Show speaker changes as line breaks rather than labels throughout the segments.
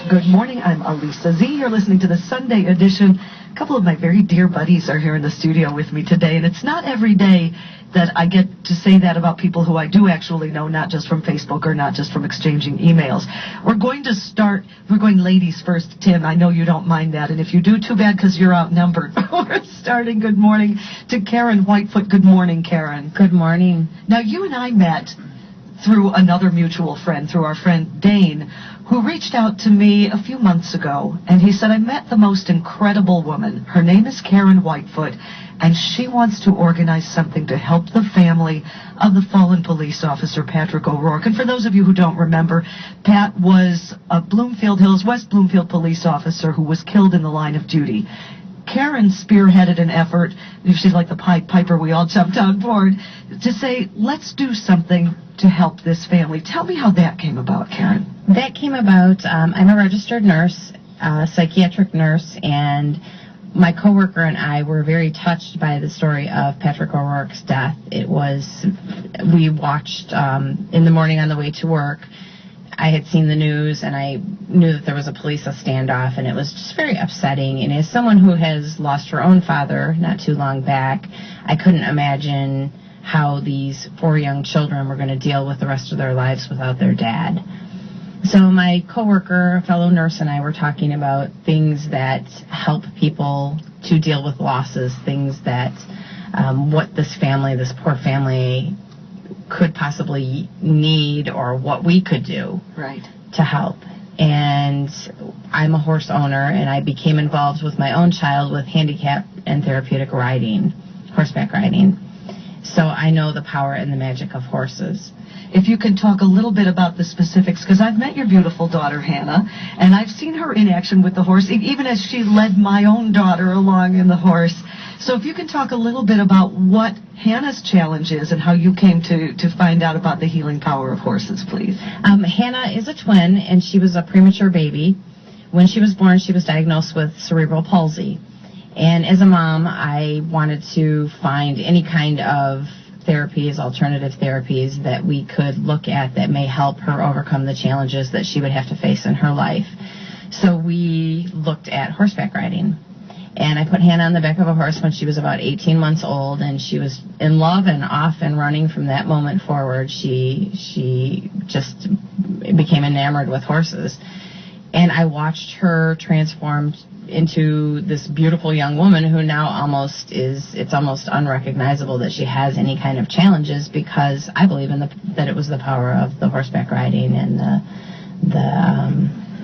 Good morning. I'm Elisa Z. You're listening to the Sunday edition. A couple of my very dear buddies are here in the studio with me today, and it's not every day that I get to say that about people who I do actually know, not just from Facebook or not just from exchanging emails. We're going ladies first, Tim. I know you don't mind that, and if you do, too bad, because you're outnumbered. We're starting good morning to Karen Whitefoot. Good morning, Karen.
Good morning.
Now, you and I met through another mutual friend, through our friend Dane, who reached out to me a few months ago, and he said, I met the most incredible woman. Her name is Karen Whitefoot, and she wants to organize something to help the family of the fallen police officer, Patrick O'Rourke. And for those of you who don't remember, Pat was a Bloomfield Hills, West Bloomfield police officer who was killed in the line of duty. Karen spearheaded an effort, she's like the Pied Piper, we all jumped on board, to say, let's do something to help this family. Tell me how that came about, Karen.
That came about, I'm a registered nurse, a psychiatric nurse, and my coworker and I were very touched by the story of Patrick O'Rourke's death. We watched in the morning on the way to work. I had seen the news, and I knew that there was a police standoff, and it was just very upsetting. And as someone who has lost her own father not too long back, I couldn't imagine how these 4 young children were going to deal with the rest of their lives without their dad. So my coworker, a fellow nurse, and I were talking about things that help people to deal with losses, things that what this poor family could possibly need, or what we could do to help. And I'm a horse owner, and I became involved with my own child with handicap and therapeutic riding, horseback riding. So I know the power and the magic of horses.
If you can talk a little bit about the specifics, because I've met your beautiful daughter, Hannah, and I've seen her in action with the horse, even as she led my own daughter along in the horse. So if you can talk a little bit about what Hannah's challenge is and how you came to find out about the healing power of horses, please.
Hannah is a twin, and she was a premature baby. When she was born, she was diagnosed with cerebral palsy. And as a mom, I wanted to find any kind of therapies, alternative therapies that we could look at that may help her overcome the challenges that she would have to face in her life. So we looked at horseback riding. And I put Hannah on the back of a horse when she was about 18 months old, and she was in love and off and running from that moment forward. She just became enamored with horses. And I watched her transform into this beautiful young woman who now it's almost unrecognizable that she has any kind of challenges, because I believe that it was the power of the horseback riding and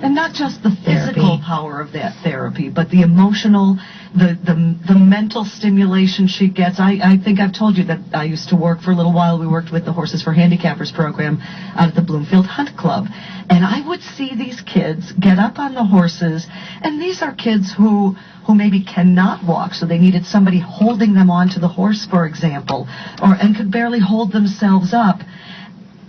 and not just the physical power of that therapy, but the emotional, the mental stimulation she gets. I think I've told you that I used to work for a little while. We worked with the Horses for Handicappers program out at the Bloomfield Hunt Club. And I would see these kids get up on the horses, and these are kids who maybe cannot walk, so they needed somebody holding them onto the horse, for example, and could barely hold themselves up.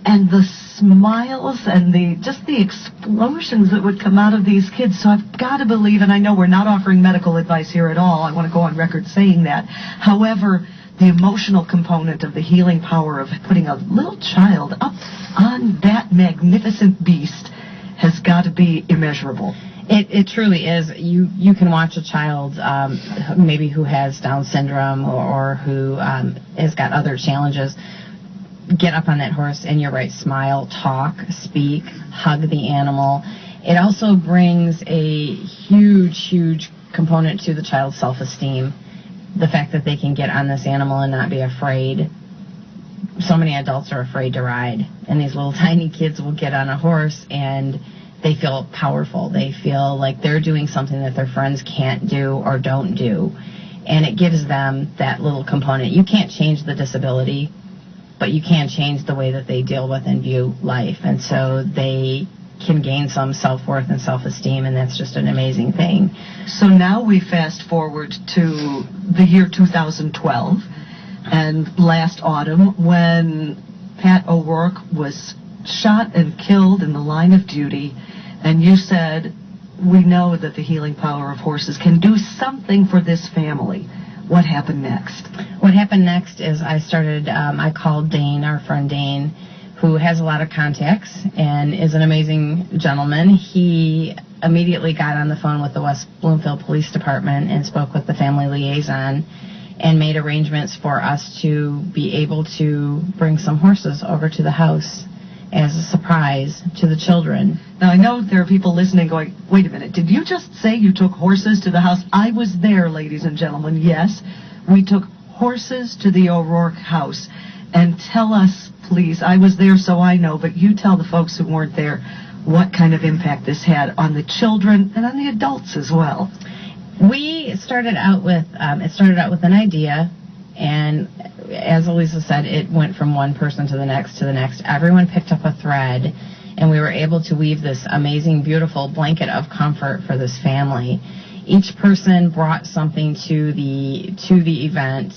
And the smiles and the explosions that would come out of these kids. So I've got to believe, and I know we're not offering medical advice here at all, I want to go on record saying that. However, the emotional component of the healing power of putting a little child up on that magnificent beast has got to be immeasurable.
It truly is. You can watch a child maybe who has Down syndrome or who has got other challenges get up on that horse, and you're right, smile, talk, speak, hug the animal. It also brings a huge component to the child's self-esteem. The fact that they can get on this animal and not be afraid. So many adults are afraid to ride, and these little tiny kids will get on a horse and they feel powerful. They feel like they're doing something that their friends can't do or don't do, and it gives them that little component. You can't change the disability, but you can change the way that they deal with and view life, and so they can gain some self-worth and self-esteem, and that's just an amazing thing.
So now we fast forward to the year 2012, and last autumn when Pat O'Rourke was shot and killed in the line of duty, and you said, we know that the healing power of horses can do something for this family. What happened next?
What happened next is I called Dane, our friend Dane, who has a lot of contacts and is an amazing gentleman. He immediately got on the phone with the West Bloomfield Police Department and spoke with the family liaison and made arrangements for us to be able to bring some horses over to the house as a surprise to the children.
Now, I know there are people listening going, wait a minute, did you just say you took horses to the house? I was there, ladies and gentlemen. Yes, we took horses to the O'Rourke house. And tell us, please, I was there so I know, but you tell the folks who weren't there what kind of impact this had on the children and on the adults as well.
We started out with, an idea, and as Elisa said, it went from one person to the next to the next. Everyone picked up a thread, and we were able to weave this amazing, beautiful blanket of comfort for this family. Each person brought something to the event.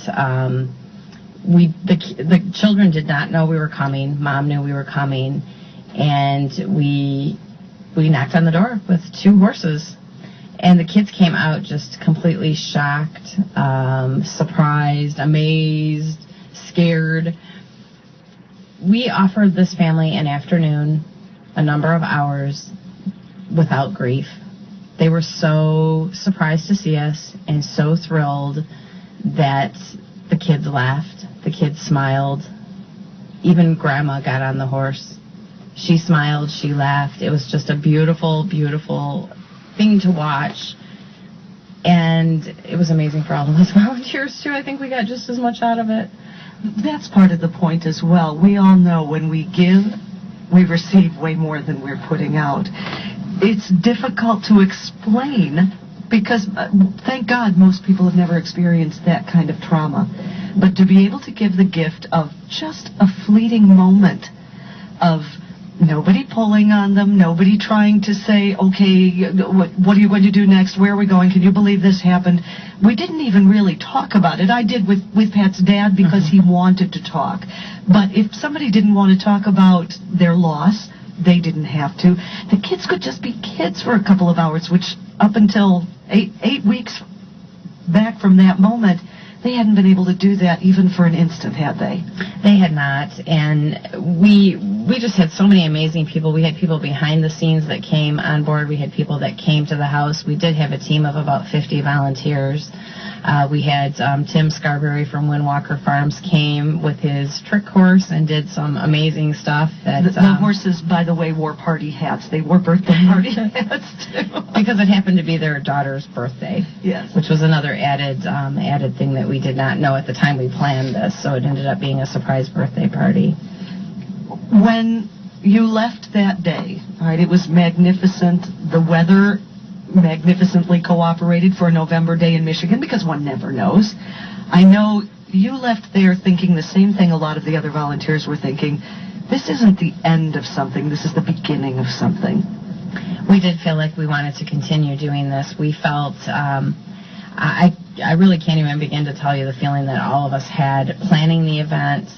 The children did not know we were coming. Mom knew we were coming, and we knocked on the door with 2 horses. And the kids came out just completely shocked, surprised, amazed, scared. We offered this family an afternoon, a number of hours, without grief. They were so surprised to see us and so thrilled that the kids laughed, the kids smiled. Even Grandma got on the horse. She smiled, she laughed. It was just a beautiful, beautiful thing to watch, and it was amazing for all of us volunteers too. I think we got just as much out of it.
That's part of the point as well. We all know when we give, we receive way more than we're putting out. It's difficult to explain because, thank God, most people have never experienced that kind of trauma. But to be able to give the gift of just a fleeting moment of nobody pulling on them, nobody trying to say, okay, what are you going to do next? Where are we going? Can you believe this happened? We didn't even really talk about it. I did with Pat's dad because he wanted to talk. But if somebody didn't want to talk about their loss, they didn't have to. The kids could just be kids for a couple of hours, which up until eight weeks back from that moment, they hadn't been able to do that even for an instant, had they?
They had not, and we just had so many amazing people. We had people behind the scenes that came on board. We had people that came to the house. We did have a team of about 50 volunteers. We had Tim Scarberry from Windwalker Farms came with his trick horse and did some amazing stuff.
The horses, by the way, wore party hats. They wore birthday party hats, too.
Because it happened to be their daughter's birthday.
Yes.
Which was another added thing that we did not know at the time we planned this, so it ended up being a surprise birthday party.
When you left that day, all right, it was magnificent. The weather magnificently cooperated for a November day in Michigan because one never knows. I know you left there thinking the same thing a lot of the other volunteers were thinking. This isn't the end of something. This is the beginning of something.
We did feel like we wanted to continue doing this. We felt, I really can't even begin to tell you the feeling that all of us had planning the event.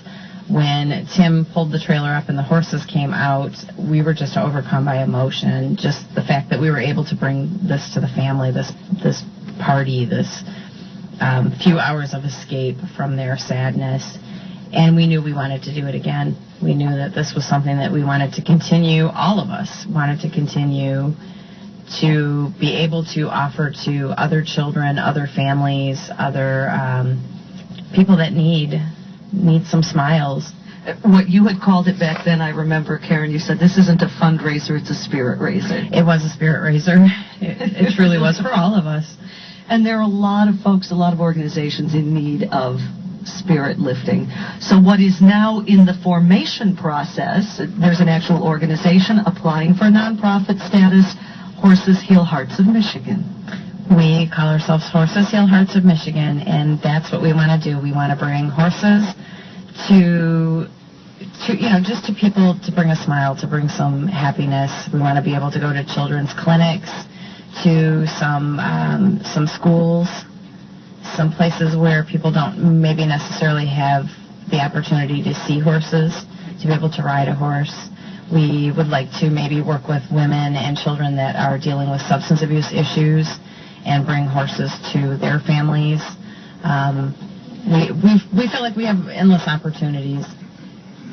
When Tim pulled the trailer up and the horses came out, we were just overcome by emotion. Just the fact that we were able to bring this to the family, this party, this few hours of escape from their sadness. And we knew we wanted to do it again. We knew that this was something that we wanted to continue, all of us wanted to continue to be able to offer to other children, other families, other people that need some smiles.
What you had called it back then, I remember, Karen, you said this isn't a fundraiser, it's a spirit raiser.
It was a spirit raiser. It truly was for all of us.
And there are a lot of folks, a lot of organizations in need of spirit lifting. So what is now in the formation process, there's an actual organization applying for nonprofit status, Horses Heal Hearts of Michigan.
We call ourselves Horses Heal Hearts of Michigan, and that's what we want to do. We want to bring horses to just to people, to bring a smile, to bring some happiness. We want to be able to go to children's clinics, to some schools, some places where people don't maybe necessarily have the opportunity to see horses, to be able to ride a horse. We would like to maybe work with women and children that are dealing with substance abuse issues and bring horses to their families. We feel like we have endless opportunities.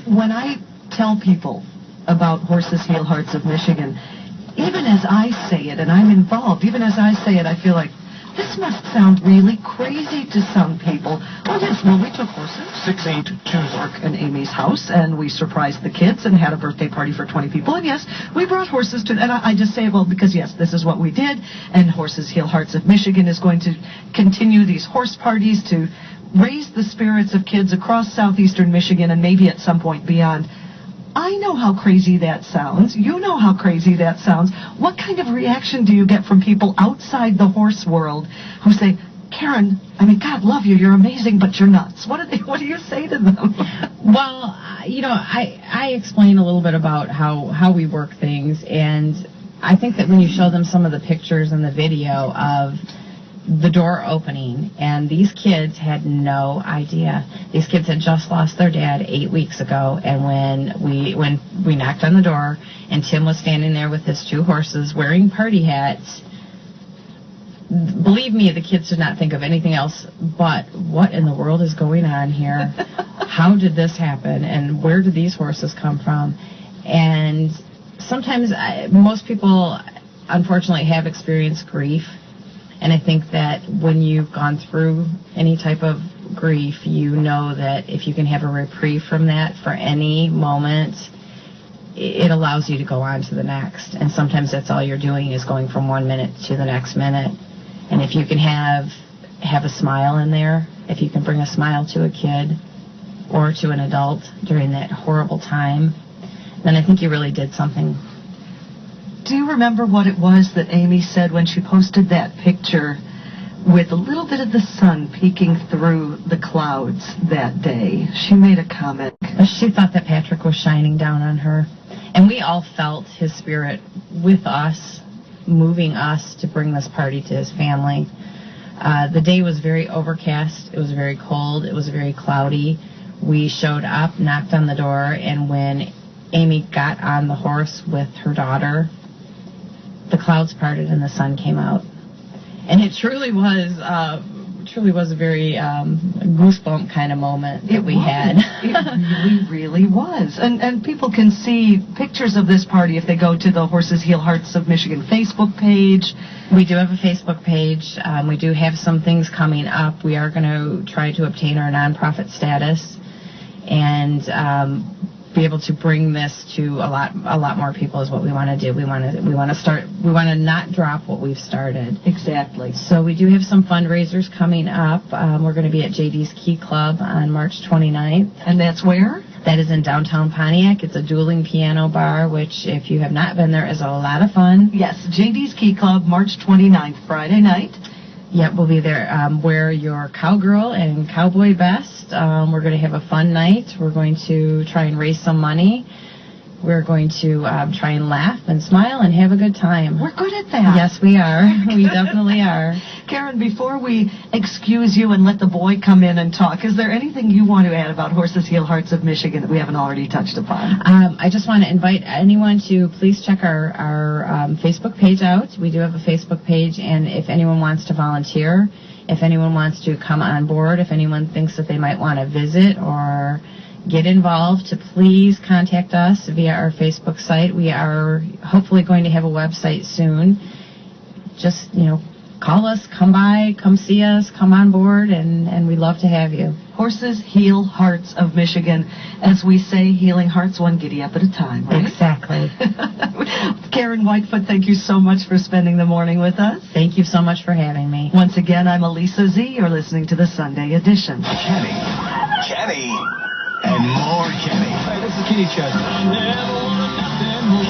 When I tell people about Horses Heal Hearts of Michigan, even as I say it, and I'm involved, even as I say it, I feel like, this must sound really crazy to some people. Well, yes, well, we took horses 6-8 to work in Amy's house, and we surprised the kids and had a birthday party for 20 people. And yes, we brought horses to, and I just say, well, because yes, this is what we did, and Horses Heal Hearts of Michigan is going to continue these horse parties to raise the spirits of kids across southeastern Michigan and maybe at some point beyond. I know how crazy that sounds. You know how crazy that sounds. What kind of reaction do you get from people outside the horse world who say, Karen, I mean, God love you, you're amazing, but you're nuts? What do you say to them?
Well, I explain a little bit about how we work things, and I think that when you show them some of the pictures and the video of the door opening, and these kids had no idea. These kids had just lost their dad 8 weeks ago, and when we knocked on the door, and Tim was standing there with his 2 horses wearing party hats, believe me, the kids did not think of anything else but, what in the world is going on here? How did this happen? And where did these horses come from? And sometimes most people, unfortunately, have experienced grief. And I think that when you've gone through any type of grief, you know that if you can have a reprieve from that for any moment, it allows you to go on to the next. And sometimes that's all you're doing is going from 1 minute to the next minute. And if you can have a smile in there, if you can bring a smile to a kid or to an adult during that horrible time, then I think you really did something.
Do you remember what it was that Amy said when she posted that picture with a little bit of the sun peeking through the clouds that day? She made a comment.
She thought that Patrick was shining down on her. And we all felt his spirit with us, moving us to bring this party to his family. The day was very overcast. It was very cold. It was very cloudy. We showed up, knocked on the door, and when Amy got on the horse with her daughter, the clouds parted and the sun came out. And it truly was a very goosebump kind of moment that we had.
It really was. And people can see pictures of this party if they go to the Horses Heal Hearts of Michigan Facebook page.
We do have a Facebook page. We do have some things coming up. We are going to try to obtain our nonprofit status and be able to bring this to a lot more people is what we want to do. We want to not drop what we've started.
Exactly.
So we do have some fundraisers coming up. We're going to be at JD's Key Club on March 29th.
And that's where?
That is in downtown Pontiac. It's a dueling piano bar, which if you have not been there is a lot of fun.
Yes, JD's Key Club, March 29th, Friday night.
Yep, we'll be there. Wear your cowgirl and cowboy best. We're going to have a fun night. We're going to try and raise some money. We're going to try and laugh and smile and have a good time.
We're good at that.
Yes, we are. We definitely are.
Karen, before we excuse you and let the boy come in and talk, is there anything you want to add about Horses Heal Hearts of Michigan that we haven't already touched upon?
I just want to invite anyone to please check our Facebook page out. We do have a Facebook page, and if anyone wants to volunteer, if anyone wants to come on board, if anyone thinks that they might want to visit or get involved, to please contact us via our Facebook site. We are hopefully going to have a website soon. Just, call us, come by, come see us, come on board, and we'd love to have you.
Horses Heal Hearts of Michigan. As we say, healing hearts one giddy up at a time, right?
Exactly.
Karen Whitefoot, thank you so much for spending the morning with us.
Thank you so much for having me.
Once again, I'm Elisa Z. You're listening to the Sunday edition.
Kenny, and more Kenny.
Hey, this is Kenny Chesney.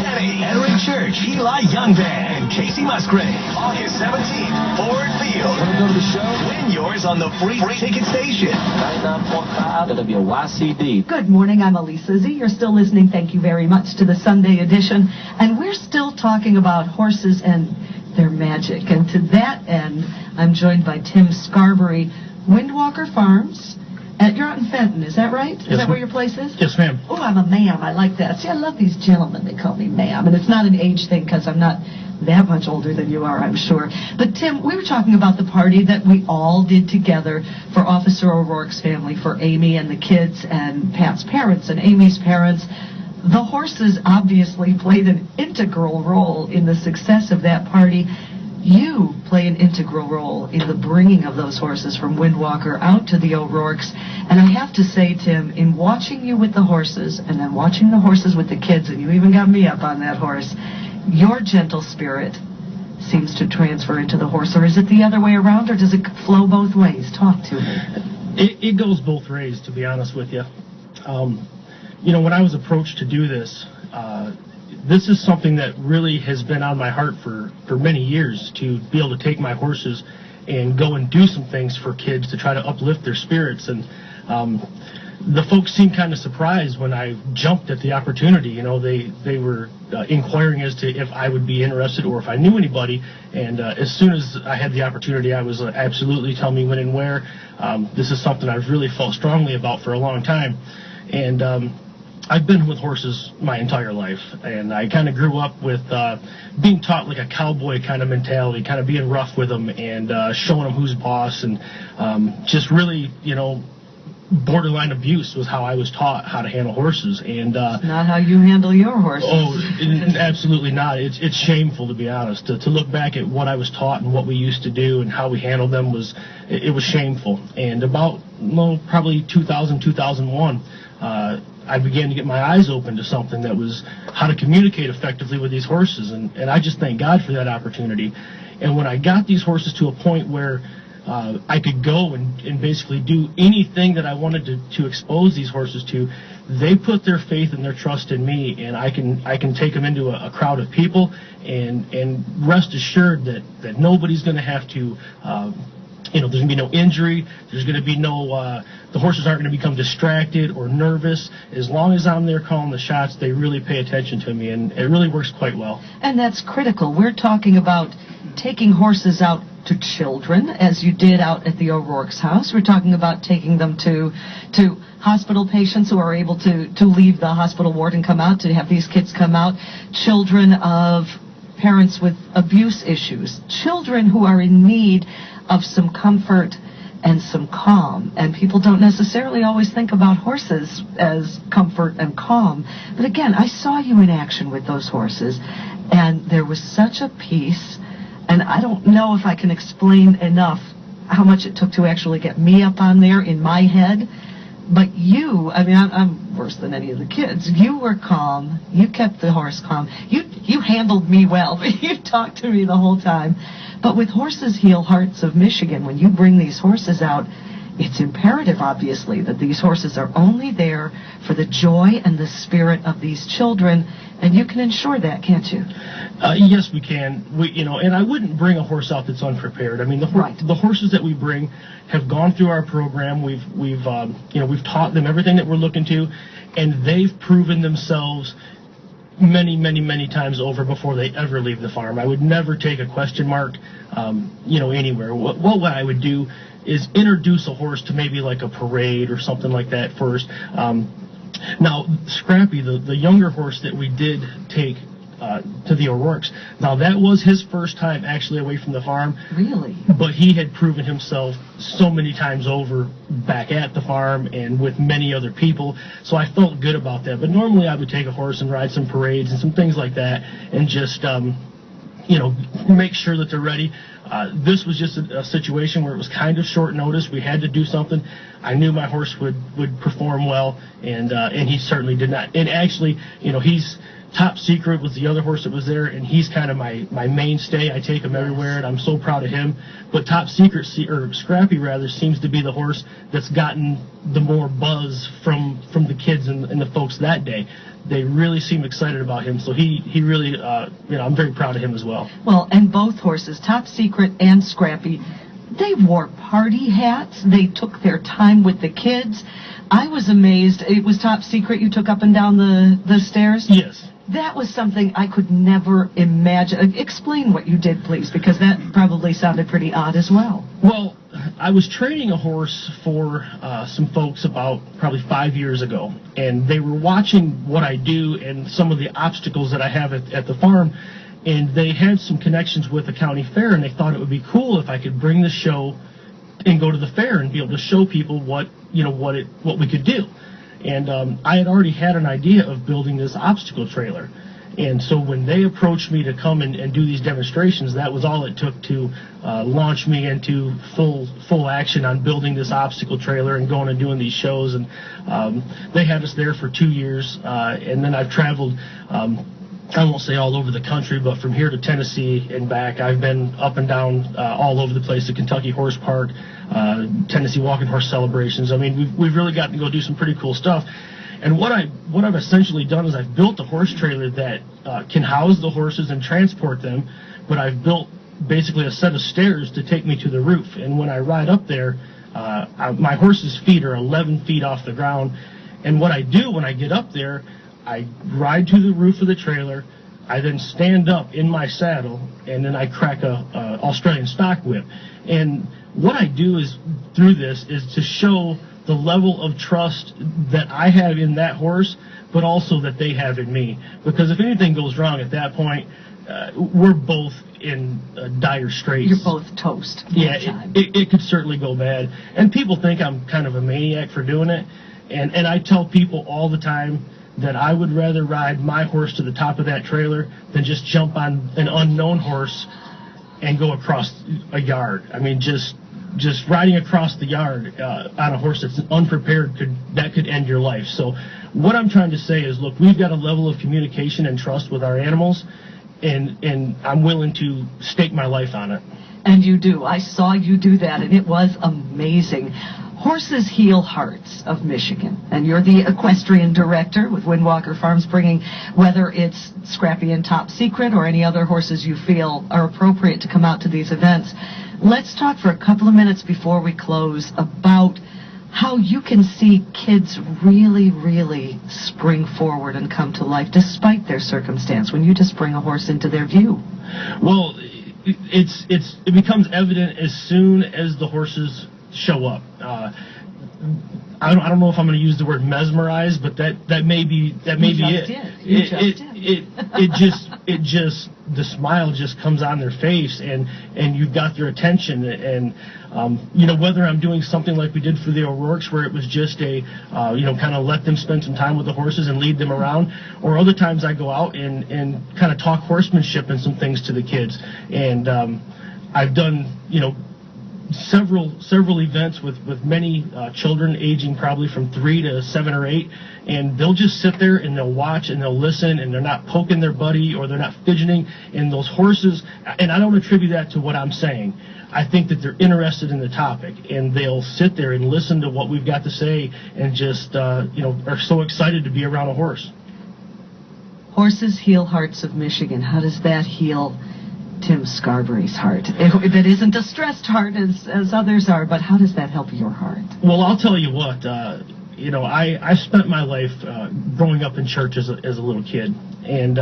Kenny, Henry Church, Eli Young Band, and Casey Musgrave. August 17th, Ford Field.
Want to go to the show?
Win yours on the free ticket station.
99.5 WYCD.
Good morning, I'm Elisa Z. You're still listening, thank you very much, to the Sunday edition. And we're still talking about horses and their magic. And to that end, I'm joined by Tim Scarberry, Windwalker Farms. You're out in Fenton, is that right? Is that where your place is?
Yes, ma'am.
Oh, I'm a ma'am. I like that. See, I love these gentlemen. They call me ma'am. And it's not an age thing because I'm not that much older than you are, I'm sure. But, Tim, we were talking about the party that we all did together for Officer O'Rourke's family, for Amy and the kids and Pat's parents and Amy's parents. the horses obviously played an integral role in the success of that party. You play an integral role in the bringing of those horses from Windwalker out to the O'Rourke's. And I have to say, Tim, in watching you with the horses and then watching the horses with the kids, and you even got me up on that horse, your gentle spirit seems to transfer into the horse. Or is it the other way around, or does it flow both ways? Talk to me.
It goes both ways, to be honest with you. When I was approached to do this, this is something that really has been on my heart for many years, to be able to take my horses and go and do some things for kids to try to uplift their spirits. And the folks seemed kind of surprised when I jumped at the opportunity. They were inquiring as to if I would be interested or if I knew anybody. And as soon as I had the opportunity, I was absolutely tell me when and where. This is something I've really felt strongly about for a long time. And I've been with horses my entire life, and I kind of grew up with being taught like a cowboy kind of mentality, kind of being rough with them and showing them who's boss, and just really, borderline abuse was how I was taught how to handle horses. And
not how you handle your horses.
Oh, absolutely not. It's shameful, to be honest. To look back at what I was taught and what we used to do and how we handled them was shameful. And about probably 2000, 2001. I began to get my eyes open to something that was how to communicate effectively with these horses, and I just thank God for that opportunity. And when I got these horses to a point where I could go and basically do anything that I wanted to expose these horses to, they put their faith and their trust in me, and I can take them into a crowd of people and rest assured that nobody's going to have to there's going to be no injury. There's going to be the horses aren't going to become distracted or nervous. As long as I'm there calling the shots, they really pay attention to me, and it really works quite well.
And that's critical. We're talking about taking horses out to children, as you did out at the O'Rourke's house. We're talking about taking them to hospital patients who are able to leave the hospital ward and come out, to have these kids come out, children of parents with abuse issues, children who are in need of some comfort and some calm. And people don't necessarily always think about horses as comfort and calm. But again, I saw you in action with those horses, and there was such a peace, and I don't know if I can explain enough how much it took to actually get me up on there in my head. But you, I'm worse than any of the kids. You were calm. You kept the horse calm. You handled me well. You talked to me the whole time. But with Horses Heal Hearts of Michigan, when you bring these horses out, it's imperative, obviously, that these horses are only there for the joy and the spirit of these children, and you can ensure that, can't you?
Yes, we can. And I wouldn't bring a horse out that's unprepared. The horses that we bring have gone through our program. We've taught them everything that we're looking to, and they've proven themselves many, many, many times over before they ever leave the farm. I would never take a question mark, anywhere. What I would do is introduce a horse to maybe like a parade or something like that first. Now, Scrappy, the younger horse that we did take to the O'Rourke's, now that was his first time actually away from the farm.
Really?
But he had proven himself so many times over back at the farm and with many other people, so I felt good about that. But normally I would take a horse and ride some parades and some things like that and just make sure that they're ready. This was just a situation where it was kind of short notice. We had to do something. I knew my horse would perform well, and he certainly did not. And actually, he's Top Secret was the other horse that was there, and he's kind of my mainstay. I take him everywhere, and I'm so proud of him. But Top Secret, or Scrappy rather, seems to be the horse that's gotten the more buzz from the kids and the folks that day. They really seem excited about him, so he really, I'm very proud of him as well.
Well, and both horses, Top Secret and Scrappy, they wore party hats. They took their time with the kids. I was amazed. It was Top Secret you took up and down the stairs?
Yes.
That was something I could never imagine. Explain what you did, please, because that probably sounded pretty odd as well.
Well, I was training a horse for some folks about probably 5 years ago, and they were watching what I do and some of the obstacles that I have at the farm, and they had some connections with the county fair, and they thought it would be cool if I could bring the show and go to the fair and be able to show people what we could do. And I had already had an idea of building this obstacle trailer. And so when they approached me to come and do these demonstrations, that was all it took to launch me into full action on building this obstacle trailer and going and doing these shows. And they had us there for 2 years. And then I've traveled, I won't say all over the country, but from here to Tennessee and back. I've been up and down all over the place, the Kentucky Horse Park, Tennessee Walking Horse Celebrations. I mean, we've really gotten to go do some pretty cool stuff. And what I've essentially done is I've built a horse trailer that can house the horses and transport them, but I've built basically a set of stairs to take me to the roof. And when I ride up there, my horse's feet are 11 feet off the ground. And what I do when I get up there, I ride to the roof of the trailer. I then stand up in my saddle, and then I crack a Australian stock whip. And what I do is through this is to show the level of trust that I have in that horse, but also that they have in me. Because if anything goes wrong at that point, we're both in dire straits.
You're both toast.
Yeah, it could certainly go bad. And people think I'm kind of a maniac for doing it. And I tell people all the time that I would rather ride my horse to the top of that trailer than just jump on an unknown horse and go across a yard. I mean, just riding across the yard on a horse that's unprepared could end your life. So what I'm trying to say is, look, we've got a level of communication and trust with our animals, and I'm willing to stake my life on it.
And you do. I saw you do that, and it was amazing. Horses Heal Hearts of Michigan, and you're the equestrian director with Windwalker Farms, bringing, whether it's Scrappy and Top Secret or any other horses you feel are appropriate to come out to these events. Let's talk for a couple of minutes before we close about how you can see kids really, really spring forward and come to life despite their circumstance when you just bring a horse into their view.
Well, it becomes evident as soon as the horses show up. I don't know if I'm going to use the word mesmerize, but that may be it just the smile just comes on their face, and you've got their attention. And whether I'm doing something like we did for the O'Rourke's, where it was just a kind of let them spend some time with the horses and lead them around, or other times I go out and kind of talk horsemanship and some things to the kids. And I've done several events with many children aging probably from 3 to 7 or 8, and they'll just sit there and they'll watch and they'll listen, and they're not poking their buddy or they're not fidgeting. And those horses, and I don't attribute that to what I'm saying, I think that they're interested in the topic, and they'll sit there and listen to what we've got to say, and just are so excited to be around a horse.
Horses Heal Hearts of Michigan. How does that heal Tim Scarberry's heart? That isn't a stressed heart as others are, but how does that help your heart?
Well, I'll tell you what, I spent my life growing up in church as a little kid, and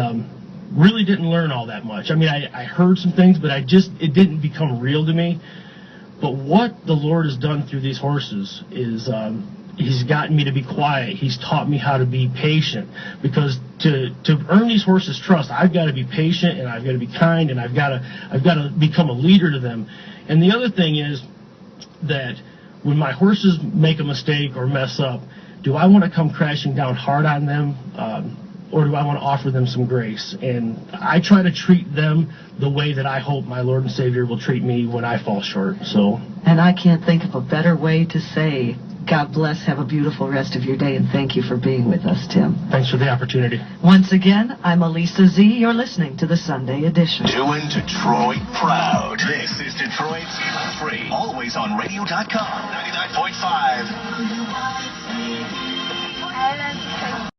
really didn't learn all that much. I mean, I heard some things, but it didn't become real to me. But what the Lord has done through these horses is He's gotten me to be quiet. He's taught me how to be patient, because to earn these horses' trust, I've got to be patient, and I've got to be kind, and I've got to become a leader to them. And the other thing is that when my horses make a mistake or mess up, do I want to come crashing down hard on them, or do I want to offer them some grace? And I try to treat them the way that I hope my Lord and Savior will treat me when I fall short. So. And
I can't think of a better way to say, God bless, have a beautiful rest of your day, and thank you for being with us, Tim.
Thanks for the opportunity.
Once again, I'm Elisa Z. You're listening to the Sunday Edition.
Doing Detroit proud. This is Detroit's free, always on radio.com, 99.5.